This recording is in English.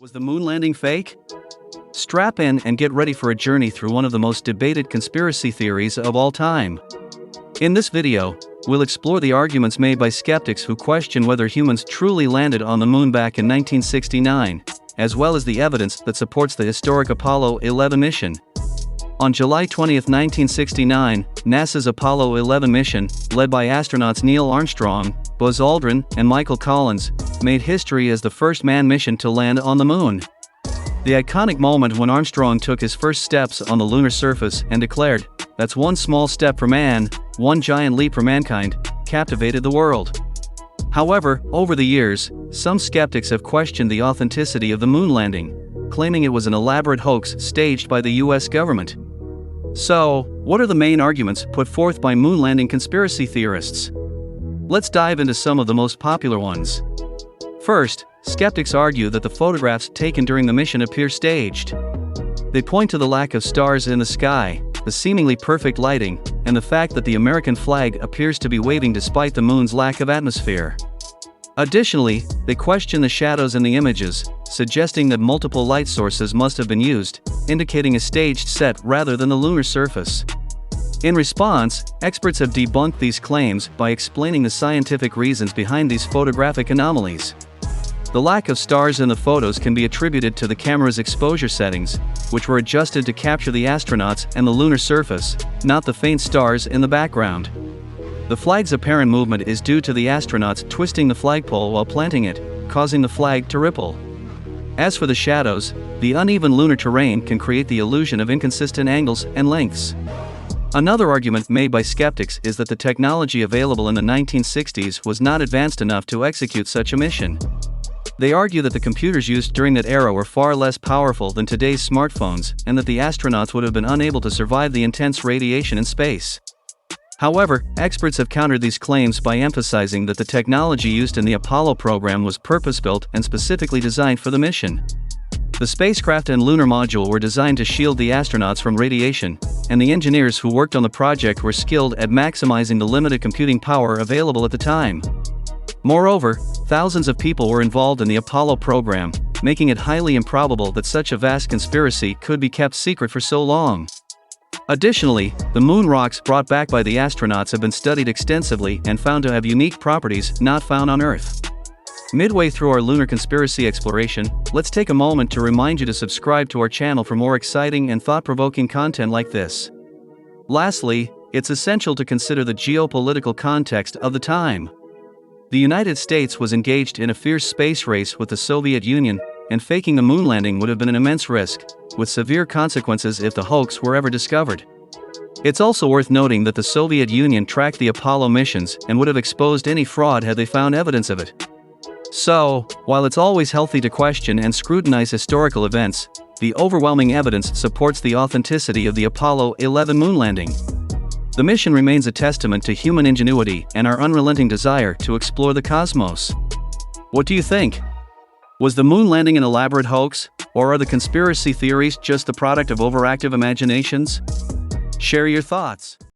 Was the moon landing fake? Strap in and get ready for a journey through one of the most debated conspiracy theories of all time. In this video, we'll explore the arguments made by skeptics who question whether humans truly landed on the moon back in 1969, as well as the evidence that supports the historic Apollo 11 mission. On July 20, 1969, NASA's Apollo 11 mission, led by astronauts Neil Armstrong, Buzz Aldrin, and Michael Collins, made history as the first manned mission to land on the moon. The iconic moment when Armstrong took his first steps on the lunar surface and declared, "That's one small step for man, one giant leap for mankind," captivated the world. However, over the years, some skeptics have questioned the authenticity of the moon landing, claiming it was an elaborate hoax staged by the US government. So, what are the main arguments put forth by moon landing conspiracy theorists? Let's dive into some of the most popular ones. First, skeptics argue that the photographs taken during the mission appear staged. They point to the lack of stars in the sky, the seemingly perfect lighting, and the fact that the American flag appears to be waving despite the moon's lack of atmosphere. Additionally, they question the shadows in the images, suggesting that multiple light sources must have been used, indicating a staged set rather than the lunar surface. In response, experts have debunked these claims by explaining the scientific reasons behind these photographic anomalies. The lack of stars in the photos can be attributed to the camera's exposure settings, which were adjusted to capture the astronauts and the lunar surface, not the faint stars in the background. The flag's apparent movement is due to the astronauts twisting the flagpole while planting it, causing the flag to ripple. As for the shadows, the uneven lunar terrain can create the illusion of inconsistent angles and lengths. Another argument made by skeptics is that the technology available in the 1960s was not advanced enough to execute such a mission. They argue that the computers used during that era were far less powerful than today's smartphones, and that the astronauts would have been unable to survive the intense radiation in space. However, experts have countered these claims by emphasizing that the technology used in the Apollo program was purpose-built and specifically designed for the mission. The spacecraft and lunar module were designed to shield the astronauts from radiation, and the engineers who worked on the project were skilled at maximizing the limited computing power available at the time. Moreover, thousands of people were involved in the Apollo program, making it highly improbable that such a vast conspiracy could be kept secret for so long. Additionally, the moon rocks brought back by the astronauts have been studied extensively and found to have unique properties not found on Earth. Midway through our lunar conspiracy exploration, let's take a moment to remind you to subscribe to our channel for more exciting and thought-provoking content like this. Lastly, it's essential to consider the geopolitical context of the time. The United States was engaged in a fierce space race with the Soviet Union, and faking the moon landing would have been an immense risk, with severe consequences if the hoax were ever discovered. It's also worth noting that the Soviet Union tracked the Apollo missions and would have exposed any fraud had they found evidence of it. So, while it's always healthy to question and scrutinize historical events, the overwhelming evidence supports the authenticity of the Apollo 11 moon landing. The mission remains a testament to human ingenuity and our unrelenting desire to explore the cosmos. What do you think? Was the moon landing an elaborate hoax, or are the conspiracy theories just the product of overactive imaginations? Share your thoughts.